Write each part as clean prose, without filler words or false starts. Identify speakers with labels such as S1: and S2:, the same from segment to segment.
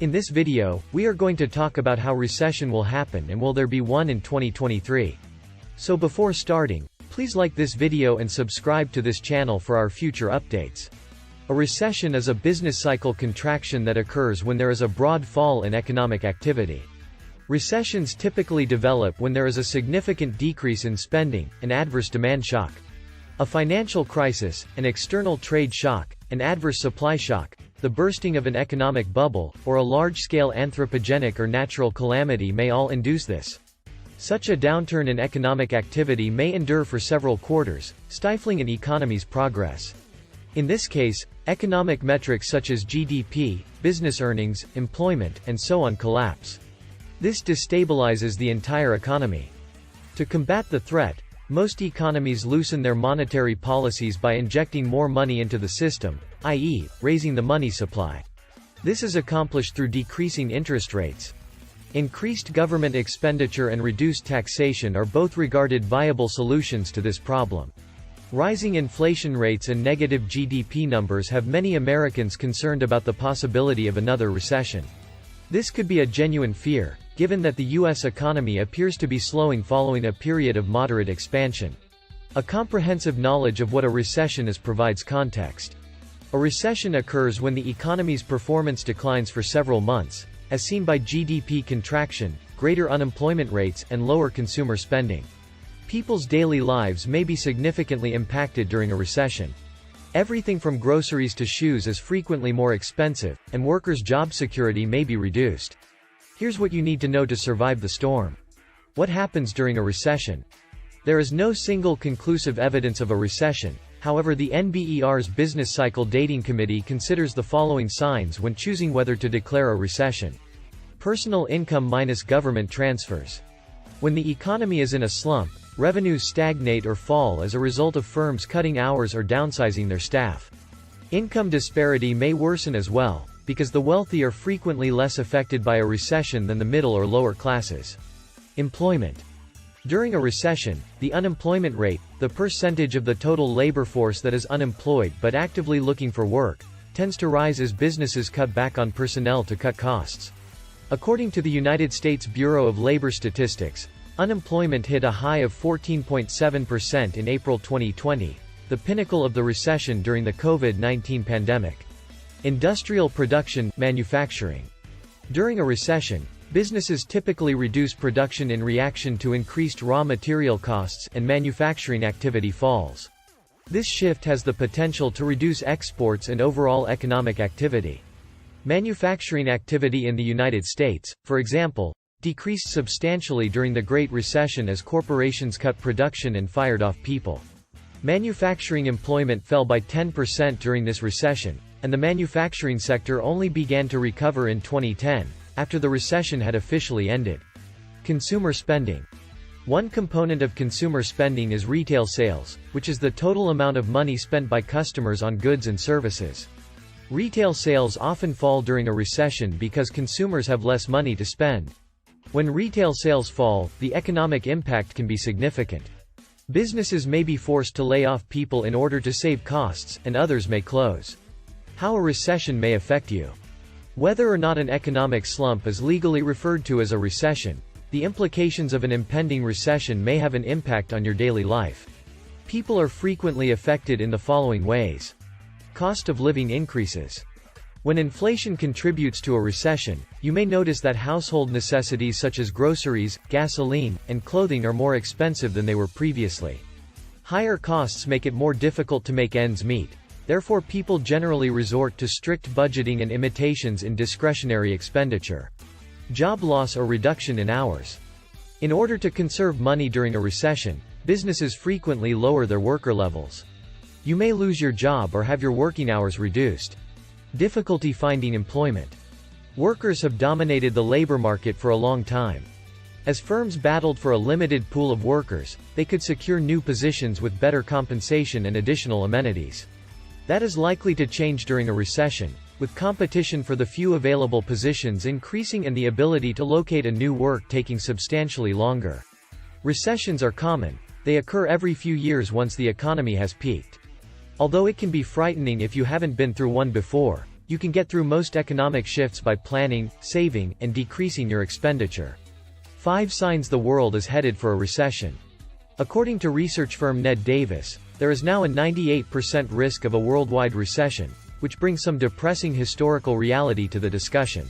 S1: In this video, we are going to talk about how recession will happen and will there be one in 2023. So before starting, please like this video and subscribe to this channel for our future updates. A recession is a business cycle contraction that occurs when there is a broad fall in economic activity. Recessions typically develop when there is a significant decrease in spending, an adverse demand shock, a financial crisis, an external trade shock, an adverse supply shock, the bursting of an economic bubble, or a large-scale anthropogenic or natural calamity may all induce this. Such a downturn in economic activity may endure for several quarters, stifling an economy's progress. In this case, economic metrics such as GDP, business earnings, employment, and so on collapse. This destabilizes the entire economy. To combat the threat, most economies loosen their monetary policies by injecting more money into the system, i.e., raising the money supply. This is accomplished through decreasing interest rates. Increased government expenditure and reduced taxation are both regarded viable solutions to this problem. Rising inflation rates and negative GDP numbers have many Americans concerned about the possibility of another recession. This could be a genuine fear, given that the U.S. economy appears to be slowing following a period of moderate expansion. A comprehensive knowledge of what a recession is provides context. A recession occurs when the economy's performance declines for several months, as seen by GDP contraction, greater unemployment rates, and lower consumer spending. People's daily lives may be significantly impacted during a recession. Everything from groceries to shoes is frequently more expensive, and workers' job security may be reduced. Here's what you need to know to survive the storm. What happens during a recession? There is no single conclusive evidence of a recession. However, the NBER's Business Cycle Dating Committee considers the following signs when choosing whether to declare a recession. Personal income minus government transfers. When the economy is in a slump, revenues stagnate or fall as a result of firms cutting hours or downsizing their staff. Income disparity may worsen as well, because the wealthy are frequently less affected by a recession than the middle or lower classes. Employment. During a recession, the unemployment rate, the percentage of the total labor force that is unemployed but actively looking for work, tends to rise as businesses cut back on personnel to cut costs. According to the United States Bureau of Labor Statistics, unemployment hit a high of 14.7% in April 2020, the pinnacle of the recession during the COVID-19 pandemic. Industrial production, manufacturing. During a recession, businesses typically reduce production in reaction to increased raw material costs, and manufacturing activity falls. This shift has the potential to reduce exports and overall economic activity. Manufacturing activity in the United States, for example, decreased substantially during the Great Recession as corporations cut production and fired off people. Manufacturing employment fell by 10% during this recession, and the manufacturing sector only began to recover in 2010, after the recession had officially ended. Consumer spending. One component of consumer spending is retail sales, which is the total amount of money spent by customers on goods and services. Retail sales often fall during a recession because consumers have less money to spend. When retail sales fall, the economic impact can be significant. Businesses may be forced to lay off people in order to save costs, and others may close. How a recession may affect you. Whether or not an economic slump is legally referred to as a recession, the implications of an impending recession may have an impact on your daily life. People are frequently affected in the following ways. Cost of living increases. When inflation contributes to a recession, you may notice that household necessities such as groceries, gasoline, and clothing are more expensive than they were previously. Higher costs make it more difficult to make ends meet. Therefore, people generally resort to strict budgeting and imitations in discretionary expenditure. Job loss or reduction in hours. In order to conserve money during a recession, businesses frequently lower their worker levels. You may lose your job or have your working hours reduced. Difficulty finding employment. Workers have dominated the labor market for a long time. As firms battled for a limited pool of workers, they could secure new positions with better compensation and additional amenities. That is likely to change during a recession, with competition for the few available positions increasing and the ability to locate a new work taking substantially longer. Recessions are common. They occur every few years once the economy has peaked. Although it can be frightening if you haven't been through one before, You can get through most economic shifts by planning, saving, and decreasing your expenditure. 5 signs the world is headed for a recession. According to research firm Ned Davis, there is now a 98% risk of a worldwide recession, which brings some depressing historical reality to the discussion.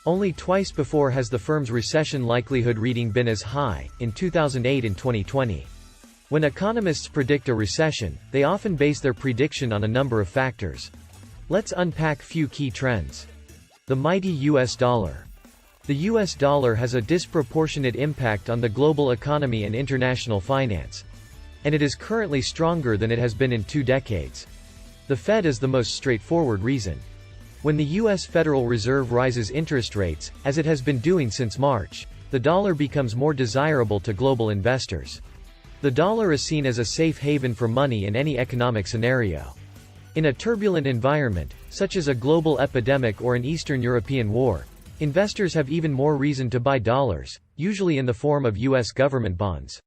S1: Only twice before has the firm's recession likelihood reading been as high, in 2008 and 2020. When economists predict a recession, they often base their prediction on a number of factors. Let's unpack few key trends. The mighty US dollar. The US dollar has a disproportionate impact on the global economy and international finance. And it is currently stronger than it has been in 2 decades. The Fed is the most straightforward reason. When the US Federal Reserve rises interest rates, as it has been doing since March, the dollar becomes more desirable to global investors. The dollar is seen as a safe haven for money in any economic scenario. In a turbulent environment, such as a global epidemic or an Eastern European war, investors have even more reason to buy dollars, usually in the form of US government bonds.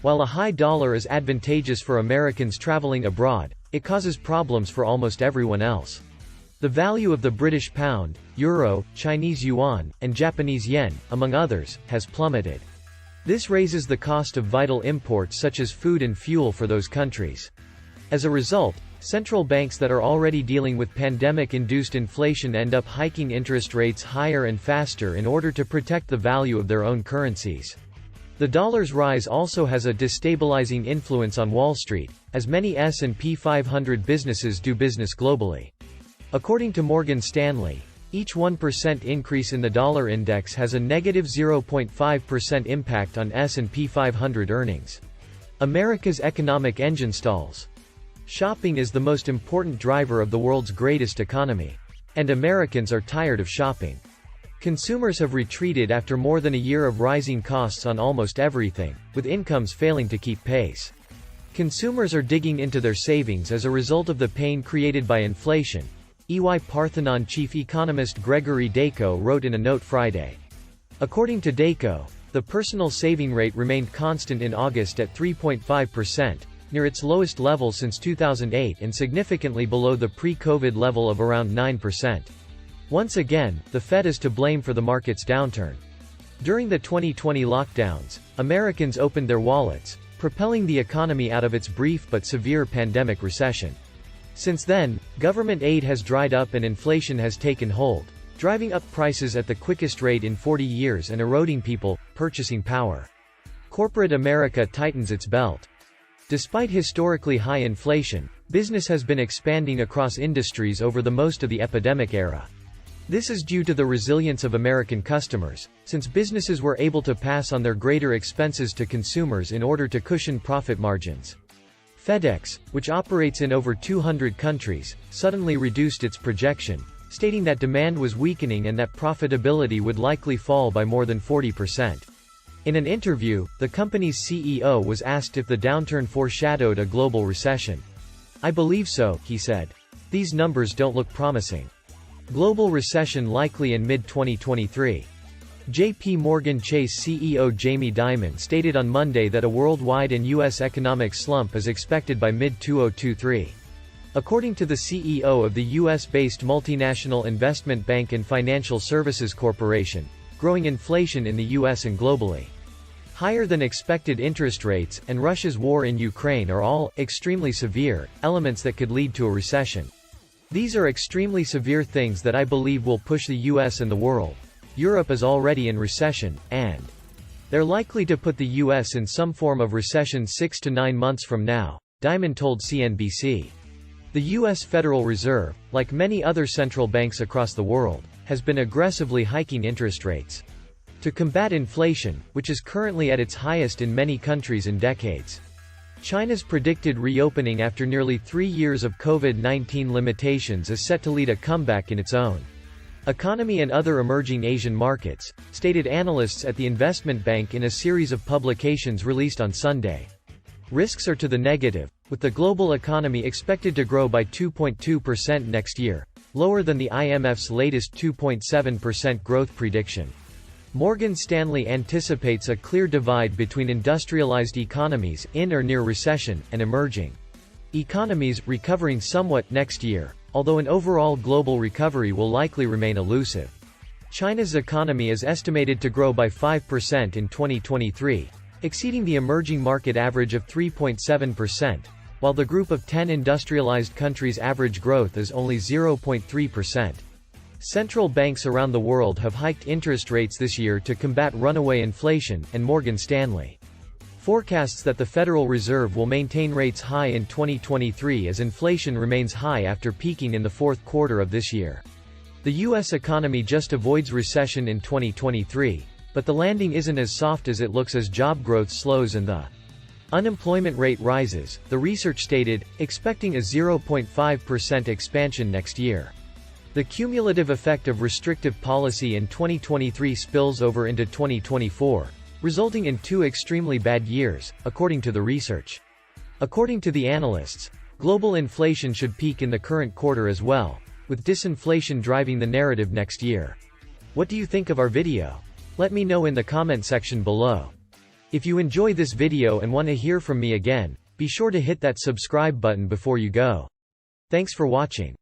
S1: While a high dollar is advantageous for Americans traveling abroad, it causes problems for almost everyone else. The value of the British pound, euro, Chinese yuan, and Japanese yen, among others, has plummeted. This raises the cost of vital imports such as food and fuel for those countries. As a result, central banks that are already dealing with pandemic-induced inflation end up hiking interest rates higher and faster in order to protect the value of their own currencies. The dollar's rise also has a destabilizing influence on Wall Street, as many S&P 500 businesses do business globally. According to Morgan Stanley, each 1% increase in the dollar index has a negative 0.5% impact on S&P 500 earnings. America's economic engine stalls. Shopping is the most important driver of the world's greatest economy. And Americans are tired of shopping. Consumers have retreated after more than a year of rising costs on almost everything, with incomes failing to keep pace. Consumers are digging into their savings as a result of the pain created by inflation, EY Parthenon chief economist Gregory Dacko wrote in a note Friday. According to Dacko, the personal saving rate remained constant in August at 3.5%, near its lowest level since 2008 and significantly below the pre-COVID level of around 9%. Once again, the Fed is to blame for the market's downturn. During the 2020 lockdowns, Americans opened their wallets, propelling the economy out of its brief but severe pandemic recession. Since then, government aid has dried up and inflation has taken hold, driving up prices at the quickest rate in 40 years and eroding people's purchasing power. Corporate America tightens its belt. Despite historically high inflation, business has been expanding across industries over the most of the epidemic era. This is due to the resilience of American customers, since businesses were able to pass on their greater expenses to consumers in order to cushion profit margins. FedEx, which operates in over 200 countries, suddenly reduced its projection, stating that demand was weakening and that profitability would likely fall by more than 40%. In an interview, the company's CEO was asked if the downturn foreshadowed a global recession. "I believe so," he said. "These numbers don't look promising." Global recession likely in mid-2023. J.P. Morgan Chase CEO Jamie Dimon stated on Monday that a worldwide and U.S. economic slump is expected by mid-2023. According to the CEO of the U.S.-based multinational investment bank and financial services corporation, growing inflation in the U.S. and globally, higher than expected interest rates, and Russia's war in Ukraine are all extremely severe elements that could lead to a recession. "These are extremely severe things that I believe will push the US and the world. Europe is already in recession, and they're likely to put the US in some form of recession 6 to 9 months from now," Dimon told CNBC. The US Federal Reserve, like many other central banks across the world, has been aggressively hiking interest rates to combat inflation, which is currently at its highest in many countries in decades. China's predicted reopening after nearly 3 years of COVID-19 limitations is set to lead a comeback in its own economy and other emerging Asian markets, stated analysts at the investment bank in a series of publications released on Sunday. Risks are to the negative, with the global economy expected to grow by 2.2% next year, lower than the IMF's latest 2.7% growth prediction. Morgan Stanley anticipates a clear divide between industrialized economies in or near recession, and emerging economies recovering somewhat next year, although an overall global recovery will likely remain elusive. China's economy is estimated to grow by 5% in 2023, exceeding the emerging market average of 3.7%, while the group of 10 industrialized countries' average growth is only 0.3%. Central banks around the world have hiked interest rates this year to combat runaway inflation, and Morgan Stanley forecasts that the Federal Reserve will maintain rates high in 2023 as inflation remains high after peaking in the fourth quarter of this year. The U.S. economy just avoids recession in 2023, but the landing isn't as soft as it looks as job growth slows and the unemployment rate rises, the research stated, expecting a 0.5% expansion next year. The cumulative effect of restrictive policy in 2023 spills over into 2024, resulting in 2 extremely bad years, according to the research. According to the analysts, global inflation should peak in the current quarter as well, with disinflation driving the narrative next year. What do you think of our video? Let me know in the comment section below. If you enjoy this video and want to hear from me again, be sure to hit that subscribe button before you go. Thanks for watching.